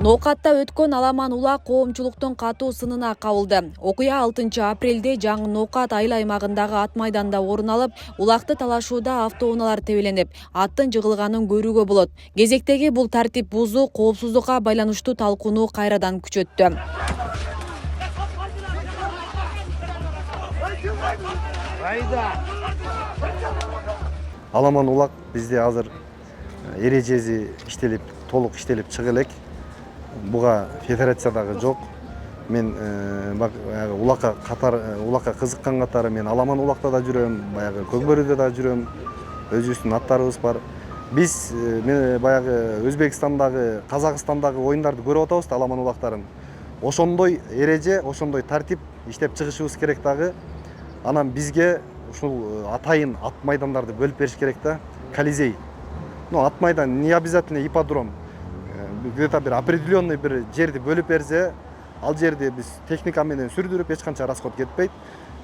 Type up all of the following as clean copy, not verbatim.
Ноокатта өткөн аламан улак коомчулуктун катуу сынына кабылды. Окуя 6 апрелде жаңы Ноокат айыл аймагындагы ат майданда орун алып, улакты талашууда автоунаалар тебеленип, аттын жыгылганын көрүүгө болот. Кезектеги бул тартип бузуу коопсуздукка байланыштуу талкууну кайрадан күчөттү. Аламан улак бизде азыр эрежеси иштелип, толук иштелип чыга элек. Буга федерациядагы жок. Мен улакка кызыккан катары мен Аламан улакта да жүрөм, баягы Көкбөрүдө да жүрөм. Өзүбүздүн аттарыбыз бар. Биз баягы Өзбекстандагы, Казакстандагы оюндарды көрүп атабыз да Аламан улактарын. Ошондой эреже, ошондой тартип иштеп чыгышыбыз керек дагы. Анан бизге ушул атайын ат майдандарды бөлүп бериш керек да. Колизей. Ат майдан не обязательно ипподром. Где-то bir определенный bir жерди бөлүп берсе, ал жерди биз техника менен сүрдүрүп эч канча расход кетпейт.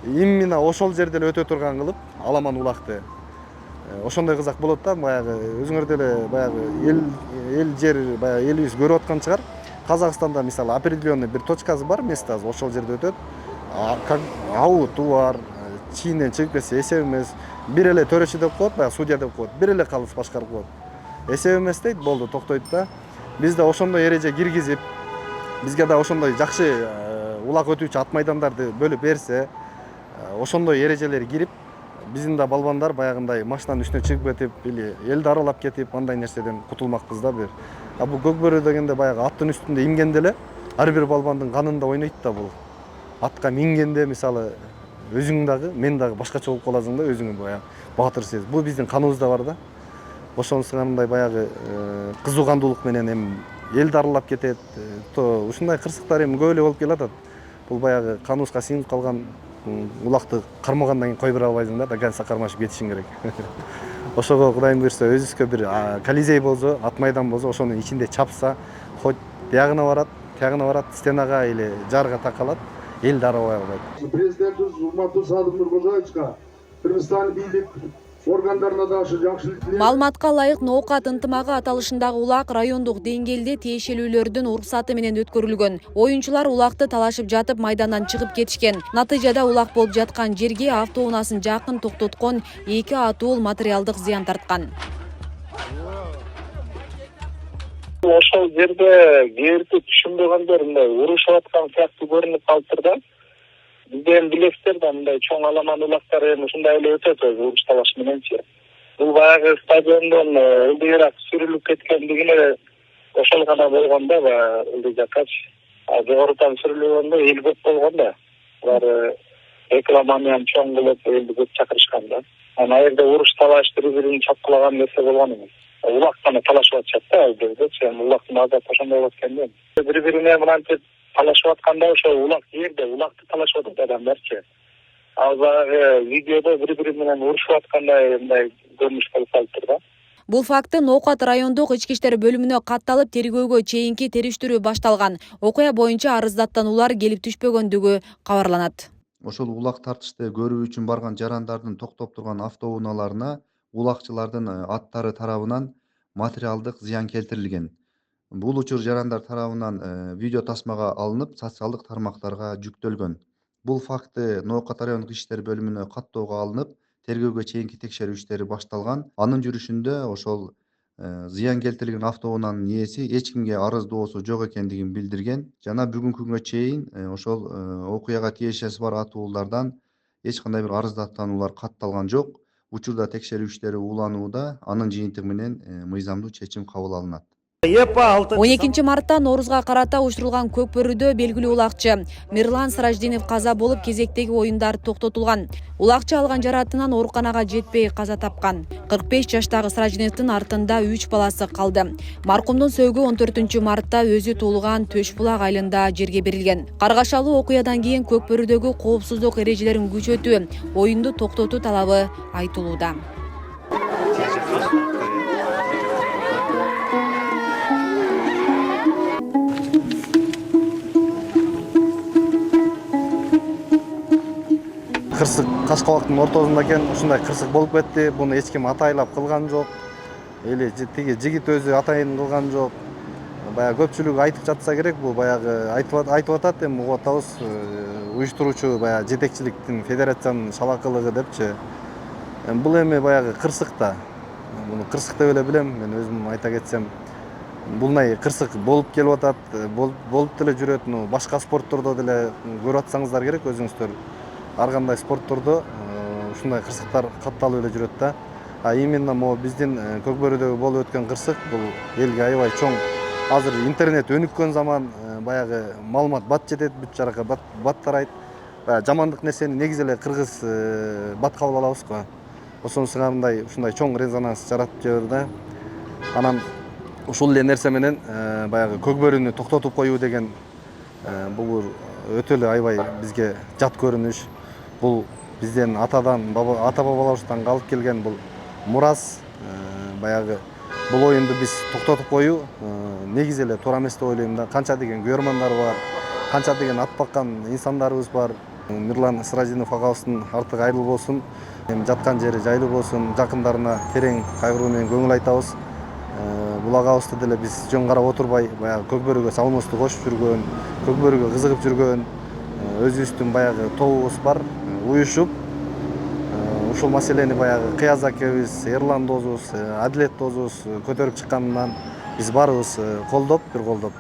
Именно ошол жерде эле өтө турган кылып Аламан улакты ошондой кылсак болот да. Баягы өзүңөр деле баягы эл жер баягы элибиз көрүп аткан чыгар. Казакстанда мисалы определенный bir точкасы бар, местасы ошол жерде өтөт. Ауту бар, чийинен чыгып кетсе эсеп эмес. Бир эле төрөчү деп коет, баягы судья деп коет. Бир эле калыс башкарып коет. Эсеп эмес дейт, болду, токтойт да. Биз да ошондой эреже киргизип, бизге да ошондой жакшы улак өтүүчү ат майдандарды бөлүп берсе, ошондой эрежелер кирип, биздин да балбандар баягындай машинанын үстүнө чыгып кетип, или элди аралап кетип, андай нерседен кутулмакпыз да бир. Бул Көкбөрү дегенде баягы аттын үстүндө имгенде эле ар бир балбандын канында ойнойт да бул. Атка мингенде мисалы өзүң дагы, мен дагы башкача болуп каласың да, өзүңү баягы баатыр сезип. Бул биздин каныбызда бар да. Ошонусундай баягы кызугандуулук менен эми элди аралап кетет. Ушундай кырсыктар эми көп эле болуп келатат. Бул баягы каныбызга сиңип калган улакты кармагандан кийин кой бере албайсың да, до конца кармашып кетишиң керек. Ошого Кудайым буйрса өзүбүзгө бир колизей болсо, ат майдан болсо, ошонун ичинде чапса, хоть тиягына барат, стенага или жарга такалат, элди арабай албайт. Президентибиз урматтуу Садыр Нуркожоевичке Кыргызстан бийлик органдарына да жакшылык тилейм. Маалыматка ылайык, Ноокат ынтымагы аталышындагы улак райондук деңгээлде тиешелүүлөрдүн уруксаты менен өткөрүлгөн. Оюнчулар улакты талашып жатып майдандан чыгып кетишкен. Натыйжада улак болуп жаткан жерге автоунаасын жакын токтоткон 2 атуул материалдык зыян тарткан. Ошол жерде кээрти түшүнбөгөндөр мындай урушуп аткан сыяктуу көрүнүп калыптыр да. Бизден билесиздер да, мындай чоң аламан улактар эми ушундай эле өтөт, уруш талаш мененчи. Бул баягы стадиондон ылдыйраак сүрүлүп кеткендигине ошол гана болгон да, ылдый жаккачы. Жогорутан сүрүлгөндө эл көп болгон да. Алар рекламаны ham чоң кылып, элди көп чакырышкан да. Ана жерде уруш талаш бири-бирин чапкылаган нерсе болгон эмес. Улак гана талашып атышат да, ал жерде. Сен улактын азаты ошондой болот экен да. Бири-бирине мынантип талашып атканда ошо улак жерде улакты талашып атат адамдарчы. Ал баягы видеодо бири-бири менен урушуп аткандай мындай көрүнүш болуп калыптыр да. Бул факты Ноокат райондук ички иштер бөлүмүнө катталып, тергөөгө чейинки териштирүү башталган. Окуя боюнча арыздаттануулар келип түшпөгөндүгү кабарланат. Ошол улак тартышты көрүү үчүн барган жарандардын токтоп турган автоунааларына улакчылардын аттары тарабынан материалдык зыян келтирилген. Бул учур жарандар тарабынан видео тасмага алынып, социалдык тармактарга жүктөлгөн. Бул факты Ноокат райондук иштер бөлүмүнө каттоого алынып, тергөөгө чейинки текшерүү иштери башталган. Анын жүрүшүндө ошол зыян келтирилген автоунаанын ээси эч кимге арыздоосу жок экендигин билдирген жана бүгүнкү күнгө чейин ошол окуяга тиешеси бар атуулардан эч кандай бир арыздаттануулар катталган жок. Учурда текшерүү иштери уланууда, анын жыйынтыгы менен мыйзамдуу чечим кабыл алынат. 12 мартта Ноорузга карата уюштурулган Көкбөрүдө белгилүү улакчы Мирлан Сыраждинов каза болуп, кезектеги оюндар токтотулган. Улакчы алган жаратынан ооруканага жетпей каза тапкан. 45 жаштагы Сыраждиновдун артында 3 баласы калды. Маркумдун сөөгү 14 мартта өзү туулган Төш булак айылында жерге берилген. Каргашалуу окуядан кийин Көкбөрүдөгү коопсуздук эрежелерин күчөтүү, оюнду токтотуу талабы айтылууда. Кырсык Кашкабактын ортосунда экен, ушундай кырсык болуп кетти. Буну эч ким атайлап кылган жок. Или тиги жигит өзү атайын кылган жок. баягы көпчүлүгү айтып жатса керек, бул баягы айтып атат, эми угуп атабыз, уюштуруучу баягы жетекчиликтин, федерациянын шалакылыгы депчи. Бул эми баягы кырсык да. Муну кырсык деп эле билем, мен өзүм айта кетсем. Булнай кырсык болуп келип атат, болуп деле жүрөт. Башка спорттордо деле көрүп атсаңыздар керек өзүңүздөр. Ар кандай спорттордо ушундай кырсыктар катталып эле жүрөт да. А именно могу биздин Көкбөрүдөгү болуп өткөн кырсык бул элге аябай чоң. Азыр интернет өнүккөн заман, баягы маалымат бат жетет, бүт жарака бат тарайт. Баягы жамандык нерсени негизи эле кыргыз бат кабыл алабыз го. Ошонун сыңарындай ушундай чоң резонанс жаратып жиберди да. Анан ушул эле нерсе менен баягы Көкбөрүнү токтотуп коюу деген бул өтө эле аябай бизге жат көрүнүш. Бул бизден ата бабаларыбыздан калып келген бул мурас. Баягы бул оюнду биз токтотуп коюу негизи эле туура эмес деп ойлойм да. Канча деген көрөрмандар бар, канча деген ат баккан инсандарыбыз бар. Мирлан Сыраждинов агабыздын артык айрыл болсун, эми жаткан жери жайлуу болсун, жакындарына терең кайгыруу менен көңүл айтабыз. Бул агабызды деле биз жөн карап отурбай, баягы Көкбөрүгө салмыбызды кошуп жүргөн, Көкбөрүгө кызыгып жүргөн өзүбүздүн баягы тобубуз бар, уюшуп ушул маселени баягы Кыяз акебиз, Эрлан досубуз, Адилет досубуз көтөрүп чыкканынан биз баарыбыз бир колдоп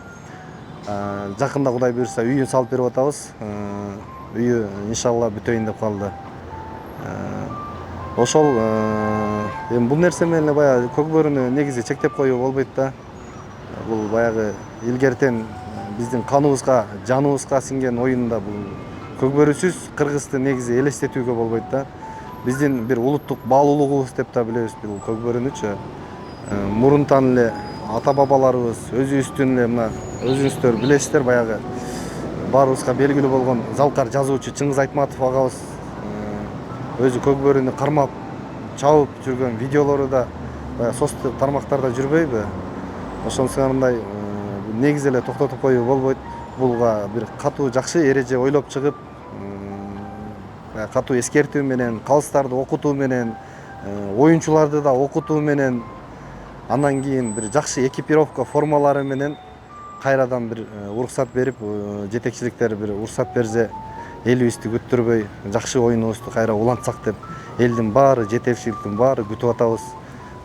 жакында Кудай буйрса үйүн салып берип атабыз. Үйү иншалла бүтөйүн деп калды. Ошол эми бул нерсе менен баягы Көкбөрүнү негизи чектеп коюу болбойт да. Бул баягы илгертен биздин каныбызга, жаныбызга сиңген оюнда бул Көкбөрүсүз Кыргызды негизи элестетүүгө болбойт да. Биздин бир улуттук баалуулугубуз деп да билебиз бул Көкбөрүнүчү. Мурунтан эле ата бабаларыбыз өзүбүздүн эле мына өзүңүздөр билесиздер, баягы баарыбызга белгилүү болгон залкар жазуучу Чыңгыз Айтматов агабыз өзү Көкбөрүнү кармап, чабып жүргөн видеолору да баягы социалдык тармактарда жүрбөйбү? Ошонун сыңарындай негизи эле токтотуп коюу болбойт. Булга бир катуу жакшы эреже ойлоп чыгып, катуу эскертүү менен, калыстарды окутуу менен, оюнчуларды да окутуу менен, андан кийин бир жакшы экипировка формалары менен кайрадан бир уруксат берип, жетекчиликтер бир уруксат берсе, элибизди күттүрбөй, жакшы оюнубузду кайра улантсак деп, элдин баары, жетекчиликтин баары күтүп атабыз.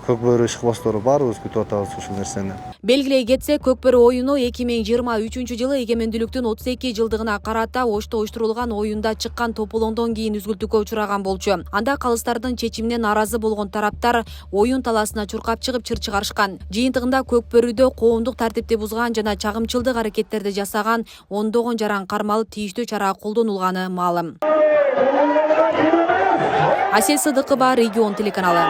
Көкбөрү ишкыбоздору баарыбыз күтүп атабыз ушул нерсени. Белгилей кетсек, Көкбөрү оюну 2023-жылы эгемендүүлүктүн 32 жылдыгына карата Ошто уюштурулган оюнда чыккан тополоңдон кийин үзгүлтүккө учураган болчу. Анда калыстардын чечимине нааразы болгон тараптар оюн талаасына чуркап чыгып чыр чыгарышкан. Жыйынтыгында Көкбөрүдө коомдук тартипти бузган жана чагымчылдык аракеттерди жасаган ондогон жаран кармалып тийиштүү чара колдонулганы маалым. Асел Сыдыкова, Регион телеканалы.